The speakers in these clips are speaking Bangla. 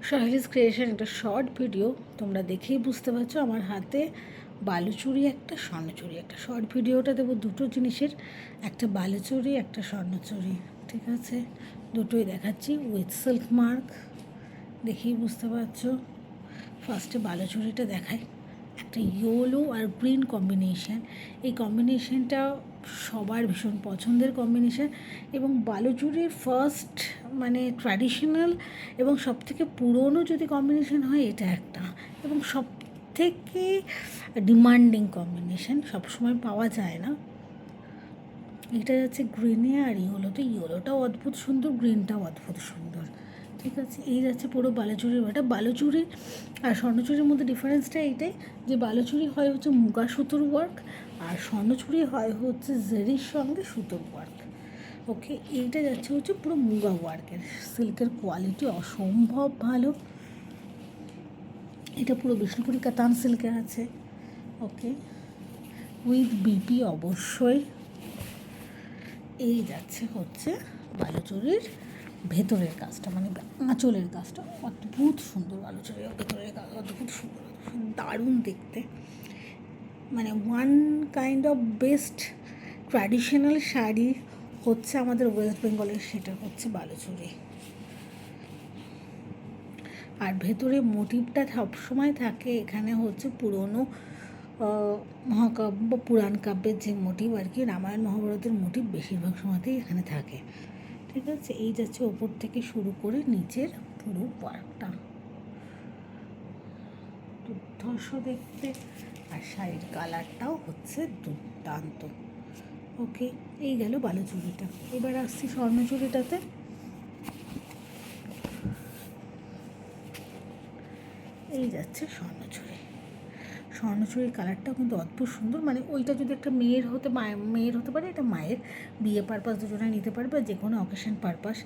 সাহেলিস ক্রিয়েশন একটা শর্ট ভিডিও, তোমরা দেখেই বুঝতে পারছো আমার হাতে বালুচুরি একটা স্বর্ণচুরি। একটা শর্ট ভিডিওটা দেবো দুটো জিনিসের, একটা বালুচুরি একটা স্বর্ণচুরি, ঠিক আছে? দুটোই দেখাচ্ছি উইথ সিল্ক মার্ক, দেখেই বুঝতে পারছো। ফার্স্টে বালুচুরিটা দেখাই, একটা ইয়েলো আর গ্রিন কম্বিনেশান। এই কম্বিনেশানটা সবার ভীষণ পছন্দের কম্বিনেশান এবং বালুচুরির ফার্স্ট মানে ট্র্যাডিশনাল এবং সবথেকে পুরনো যদি কম্বিনেশান হয় এটা একটা, এবং সব থেকে ডিমান্ডিং কম্বিনেশান, সবসময় পাওয়া যায় না। এটা যাচ্ছে গ্রিনে আর ইয়েলোতে, ইয়েলোটাও অদ্ভুত সুন্দর, গ্রিনটাও অদ্ভুত সুন্দর, ঠিক আছে? এই যাচ্ছে পুরো বালুচুরির বাটা। বালুচুরি আর স্বর্ণচুরির মধ্যে ডিফারেন্সটা এইটাই যে বালুচুরি হয় হচ্ছে মুগা সুতোর ওয়ার্ক আর স্বর্ণচুরি হয় হচ্ছে জেরির সঙ্গে সুতোর ওয়ার্ক। ওকে, এইটা যাচ্ছে হচ্ছে পুরো মুগা ওয়ার্কের, সিল্কের কোয়ালিটি অসম্ভব ভালো। এটা পুরো বিষ্ণুপুরি কাতান সিল্কে আছে, ওকে, উইথ বিপি অবশ্যই। এই যাচ্ছে হচ্ছে বালুচুরির ভেতরের কাজটা, মানে আঁচলের কাজটা অদ্ভুত সুন্দর। বালুচুরির ভেতরের কাজ অদ্ভুত সুন্দর, দারুণ দেখতে, মানে one kind of best traditional sari হচ্ছে আমাদের ওয়েস্ট বেঙ্গলের, সেটা হচ্ছে বালুচুরি। আর ভেতরে মোটিভটা সবসময় থাকে এখানে হচ্ছে পুরনো মহাকাব্য পুরাণ কাব্যের যে মোটিভ আর কি, রামায়ণ মহাভারতের মোটিভ বেশিরভাগ সময়তেই এখানে থাকে, ঠিক আছে? এই যাচ্ছে ওপর থেকে শুরু করে নিচের পুরো ওয়ার্কটা দুর্ধর্ষ দেখতে, আর শাড়ির কালারটাও হচ্ছে দুর্দান্ত। ওকে, এই গেল বালুচুরিটা। এবার আসছি স্বর্ণচুরিটাতে। এই যাচ্ছে স্বর্ণচুরি, স্বর্ণচুরির কালারটাও কিন্তু অদ্ভুত সুন্দর। মানে ওইটা যদি একটা মেয়ের হতে পারে, এটা মায়ের বিয়ে পারপাস দুজনে নিতে পারবে, বা যে কোনো অকেশন পারপাস,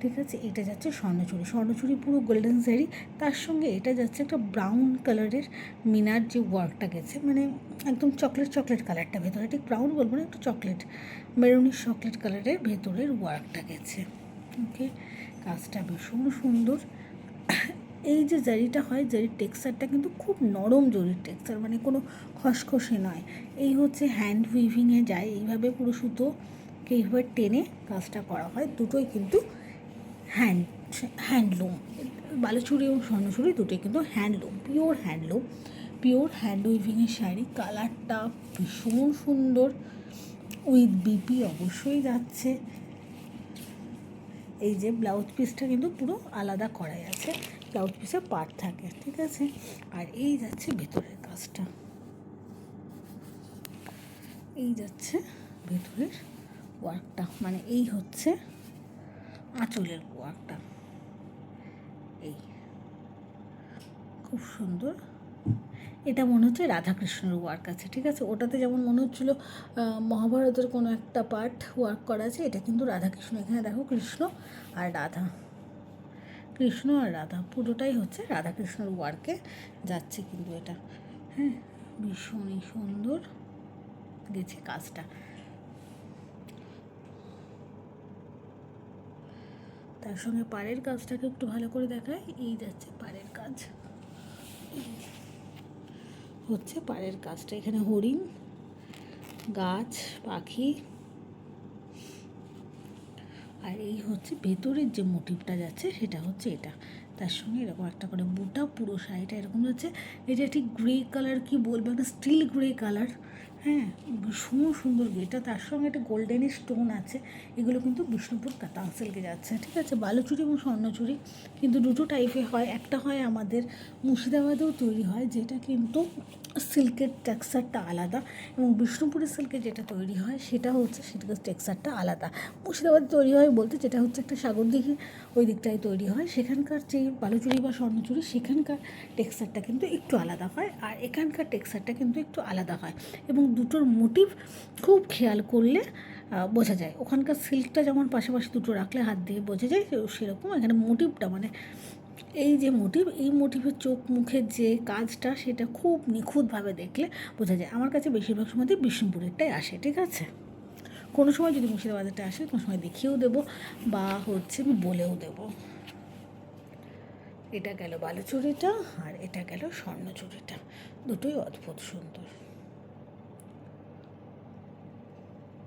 ঠিক আছে? এটা যাচ্ছে স্বর্ণচুরি, স্বর্ণচুরি পুরো গোল্ডেন জারি, তার সঙ্গে এটা যাচ্ছে একটা ব্রাউন কালারের মিনার যে ওয়ার্কটা গেছে, মানে একদম চকলেট কালারটা ভেতরে, ঠিক ব্রাউন বলবো না, একটু চকলেট মেরুনিশ চকলেট কালারের ভেতরের ওয়ার্কটা গেছে। ওকে, কাজটা ভীষণ সুন্দর। এই যে জারিটা হয়, জারির টেক্সচারটা কিন্তু খুব নরম জরির টেক্সচার, মানে কোনো খসখসে নয়। এই হচ্ছে হ্যান্ড উইভিংয়ে যায়, এইভাবে পুরো সুতোকে এইভাবে টেনে কাজটা করা হয়। দুটোই কিন্তু হ্যান্ডলুম, বালুচুরি এবং স্বর্ণচুরি দুটোই কিন্তু হ্যান্ডলুম, পিওর হ্যান্ড উইভিংয়ের শাড়ি। কালারটা ভীষণ সুন্দর, উইথ বিপি অবশ্যই যাচ্ছে। এই যে ব্লাউজ পিসটা কিন্তু পুরো আলাদা করাই আছে, ব্লাউজ পিসে পার্ট থাকে, ঠিক আছে? আর এই যাচ্ছে ভেতরের কাজটা, এই যাচ্ছে ভেতরের ওয়ার্কটা, মানে এই হচ্ছে আঁচলের ওয়ার্কটা। এই খুব সুন্দর, এটা মনে হচ্ছে রাধাকৃষ্ণের ওয়ার্ক আছে, ঠিক আছে? ওটাতে যেমন মনে হচ্ছিলো মহাভারতের কোনো একটা পার্ট ওয়ার্ক করা আছে, এটা কিন্তু রাধাকৃষ্ণ। এখানে দেখো কৃষ্ণ আর রাধা পুরোটাই হচ্ছে রাধাকৃষ্ণের ওয়ার্কে যাচ্ছে কিন্তু এটা, হ্যাঁ, ভীষণই সুন্দর গেছে কাজটা। তার সঙ্গে পাড়ের কাজটাকে একটু ভালো করে দেখায়। এই যাচ্ছে পাড়ের কাজ, হচ্ছে পাড়ের কাজটা, এখানে হরিণ, গাছ, পাখি, আর এই হচ্ছে ভেতরের যে মোটিভটা যাচ্ছে সেটা হচ্ছে এটা। তার সঙ্গে এরকম একটা করে বুটা, পুরো শাড়িটা এরকম যাচ্ছে। এটা ঠিক গ্রে কালার, কি বলবো, একটা স্টিল গ্রে কালার, হ্যাঁ, ভীষণ সুন্দর গ্রেটা। তার সঙ্গে একটা গোল্ডেনের স্টোন আছে, এগুলো কিন্তু বিষ্ণুপুর কাতান সিল্কে যাচ্ছে, ঠিক আছে? বালুচুরি এবং স্বর্ণচুরি কিন্তু দুটো টাইপে হয়। একটা হয় আমাদের মুর্শিদাবাদেও তৈরি হয়, যেটা কিন্তু সিল্কের টেক্সচারটা আলাদা, এবং বিষ্ণুপুরের সিল্কে যেটা তৈরি হয় সেটা হচ্ছে সেটার টেক্সচারটা আলাদা। মুর্শিদাবাদে তৈরি হয় বলতে যেটা হচ্ছে একটা সাগরদিঘি ওই দিকটায় তৈরি হয়, সেখানকার যে বালুচুরি বা স্বর্ণচুরি সেখানকার টেক্সচারটা কিন্তু একটু আলাদা হয়, আর এখানকার টেক্সচারটা কিন্তু একটু আলাদা হয়, এবং দুটোর মোটিভ খুব খেয়াল করলে বোঝা যায়। ওখানকার সিল্কটা যেমন পাশাপাশি দুটো রাখলে হাত দিয়ে বোঝা যায়, সেরকম এখানে মোটিভটা, মানে এই যে মোটিভ, এই মোটিভের চোখ মুখের যে কাজটা সেটা খুব নিখুঁতভাবে দেখলে বোঝা যায়। আমার কাছে বেশিরভাগ সময়তে বিষ্ণুপুরেরটাই আসে, ঠিক আছে? কোনো সময় যদি মুর্শিদাবাদেরটা আসে কোনো সময় দেখিয়েও দেবো, বা হচ্ছে আমি বলেও দেবো। এটা গেল বালুচুরিটা আর এটা গেল স্বর্ণচুরিটা, দুটোই অদ্ভুত সুন্দর।